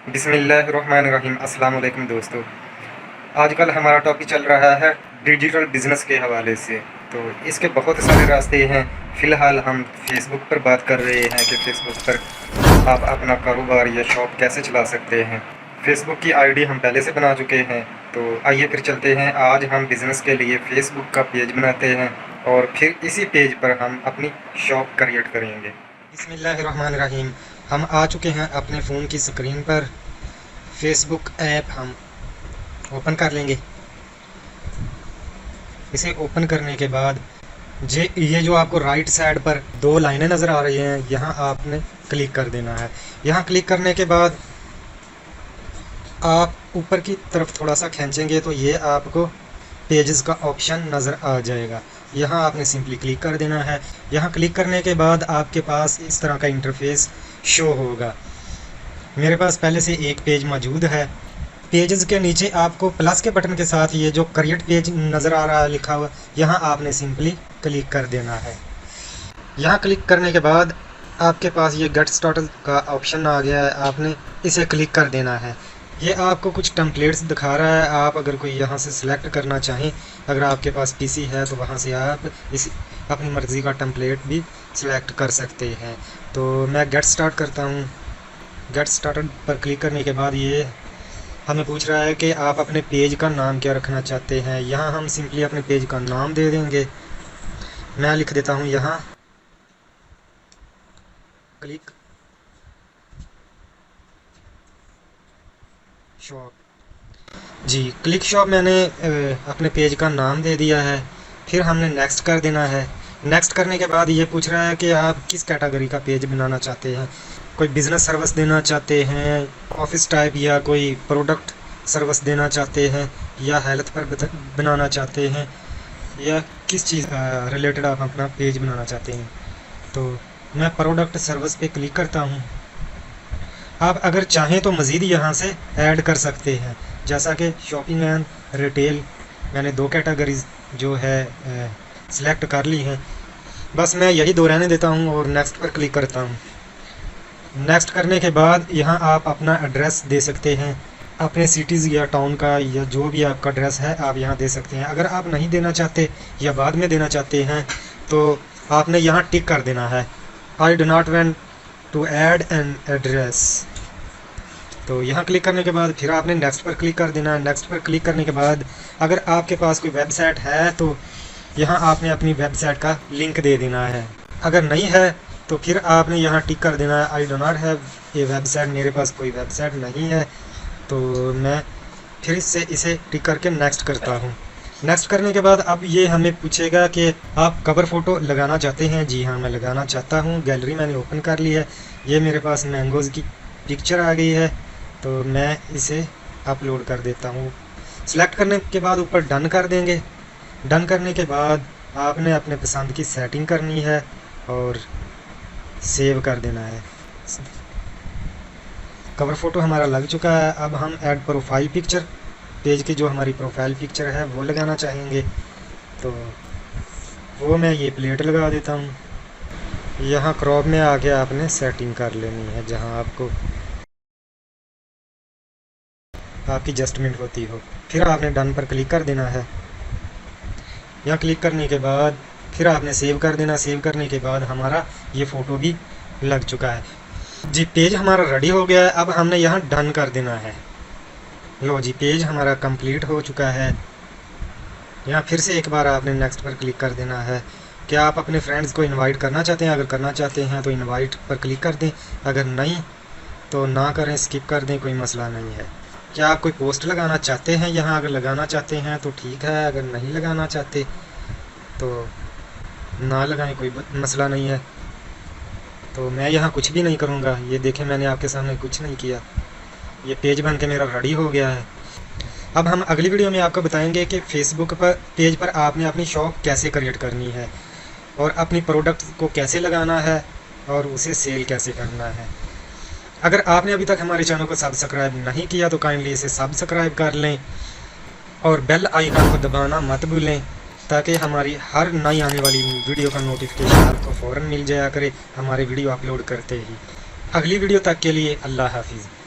बिस्मिल्लाहिर्रहमानिर्रहीम। अस्सलाम वालेकुम दोस्तों, आजकल हमारा टॉपिक चल रहा है डिजिटल बिज़नेस के हवाले से। तो इसके बहुत सारे रास्ते हैं। फ़िलहाल हम फेसबुक पर बात कर रहे हैं कि फ़ेसबुक पर आप अपना कारोबार या शॉप कैसे चला सकते हैं। फ़ेसबुक की आईडी हम पहले से बना चुके हैं, तो आइए फिर चलते हैं। आज हम बिज़नेस के लिए फ़ेसबुक का पेज बनाते हैं और फिर इसी पेज पर हम अपनी शॉप क्रिएट करेंगे। बिस्मिल्लाहिर्रहमानिर्रहीम। हम आ चुके हैं अपने फ़ोन की स्क्रीन पर। फेसबुक ऐप हम ओपन कर लेंगे। इसे ओपन करने के बाद ये जो आपको राइट साइड पर दो लाइनें नज़र आ रही हैं, यहाँ आपने क्लिक कर देना है। यहाँ क्लिक करने के बाद आप ऊपर की तरफ थोड़ा सा खींचेंगे तो ये आपको पेजेस का ऑप्शन नज़र आ जाएगा। यहाँ आपने सिंपली क्लिक कर देना है। यहाँ क्लिक करने के बाद आपके पास इस तरह का इंटरफेस शो होगा। मेरे पास पहले से एक पेज मौजूद है। पेजेस के नीचे आपको प्लस के बटन के साथ ये जो क्रिएट पेज नज़र आ रहा है लिखा हुआ, यहाँ आपने सिंपली क्लिक कर देना है। यहाँ क्लिक करने के बाद आपके पास ये गेट स्टार्टेड का ऑप्शन आ गया है, आपने इसे क्लिक कर देना है। ये आपको कुछ टेम्पलेट्स दिखा रहा है। आप अगर कोई यहाँ से सिलेक्ट करना चाहें, अगर आपके पास पीसी है तो वहाँ से आप इस अपनी मर्ज़ी का टेम्पलेट भी सिलेक्ट कर सकते हैं। तो मैं गेट स्टार्ट करता हूँ। गेट स्टार्टेड पर क्लिक करने के बाद ये हमें पूछ रहा है कि आप अपने पेज का नाम क्या रखना चाहते हैं। यहाँ हम सिंपली अपने पेज का नाम दे देंगे। मैं लिख देता हूँ यहाँ क्लिक शॉप। जी, क्लिक शॉप मैंने अपने पेज का नाम दे दिया है। फिर हमने नेक्स्ट कर देना है। नेक्स्ट करने के बाद ये पूछ रहा है कि आप किस कैटेगरी का पेज बनाना चाहते हैं। कोई बिज़नेस सर्विस देना चाहते हैं, ऑफिस टाइप, या कोई प्रोडक्ट सर्विस देना चाहते हैं, या हेल्थ पर बनाना चाहते हैं, या किस चीज़ रिलेटेड आप अपना पेज बनाना चाहते हैं। तो मैं प्रोडक्ट सर्विस पे क्लिक करता हूँ। आप अगर चाहें तो मज़ीद यहाँ से ऐड कर सकते हैं, जैसा कि शॉपिंग एंड रिटेल। मैंने दो कैटेगरीज जो है सिलेक्ट कर ली हैं। बस मैं यही दो रहने देता हूँ और नेक्स्ट पर क्लिक करता हूँ। नेक्स्ट करने के बाद यहाँ आप अपना एड्रेस दे सकते हैं, अपने सिटीज़ या टाउन का, या जो भी आपका एड्रेस है आप यहाँ दे सकते हैं। अगर आप नहीं देना चाहते या बाद में देना चाहते हैं तो आपने यहाँ टिक कर देना है, I do not want to add an address. तो यहाँ क्लिक करने के बाद फिर आपने नेक्स्ट पर क्लिक कर देना है। नेक्स्ट पर क्लिक करने के बाद अगर आपके पास कोई वेबसाइट है तो यहाँ आपने अपनी वेबसाइट का लिंक दे देना है। अगर नहीं है तो फिर आपने यहाँ टिक कर देना है, I do not have a website. मेरे पास कोई वेबसाइट नहीं है, तो मैं फिर से इसे टिक करके नेक्स्ट करता हूँ। नेक्स्ट करने के बाद अब ये हमें पूछेगा कि आप कवर फ़ोटो लगाना चाहते हैं। जी हाँ, मैं लगाना चाहता हूँ। गैलरी मैंने ओपन कर ली है। ये मेरे पास मैंगोज़ की पिक्चर आ गई है, तो मैं इसे अपलोड कर देता हूँ। सिलेक्ट करने के बाद ऊपर डन कर देंगे। डन करने के बाद आपने अपने पसंद की सेटिंग करनी है और सेव कर देना है। कवर फ़ोटो हमारा लग चुका है। अब हम ऐड प्रोफाइल पिक्चर, पेज की जो हमारी प्रोफाइल पिक्चर है वो लगाना चाहेंगे, तो वो मैं ये प्लेट लगा देता हूँ। यहाँ क्रॉप में आके आपने सेटिंग कर लेनी है जहाँ आपको आपकी एडजस्टमेंट होती हो। फिर आपने डन पर क्लिक कर देना है। यहाँ क्लिक करने के बाद फिर आपने सेव कर देना। सेव करने के बाद हमारा ये फ़ोटो भी लग चुका है। जी, पेज हमारा रेडी हो गया है। अब हमने यहाँ डन कर देना है। लो जी, पेज हमारा कंप्लीट हो चुका है। यहाँ फिर से एक बार आपने नेक्स्ट पर क्लिक कर देना है। क्या आप अपने फ्रेंड्स को इनवाइट करना चाहते हैं? अगर करना चाहते हैं तो इनवाइट पर क्लिक कर दें, अगर नहीं तो ना करें, स्किप कर दें, कोई मसला नहीं है। क्या आप कोई पोस्ट लगाना चाहते हैं यहाँ? अगर लगाना चाहते हैं तो ठीक है, अगर नहीं लगाना चाहते तो ना लगाएं, कोई मसला नहीं है। तो मैं यहाँ कुछ भी नहीं करूँगा। ये देखें, मैंने आपके सामने कुछ नहीं किया। ये पेज बन के मेरा रेडी हो गया है। अब हम अगली वीडियो में आपको बताएंगे कि फ़ेसबुक पर पेज पर आपने अपनी शॉप कैसे क्रिएट करनी है और अपनी प्रोडक्ट को कैसे लगाना है और उसे सेल कैसे करना है। अगर आपने अभी तक हमारे चैनल को सब्सक्राइब नहीं किया तो काइंडली इसे सब्सक्राइब कर लें और बेल आइकन को दबाना मत भूलें ताकि हमारी हर नई आने वाली वीडियो का नोटिफिकेशन आपको फ़ौरन मिल जाया करे हमारे वीडियो अपलोड करते ही। अगली वीडियो तक के लिए अल्लाह हाफिज़।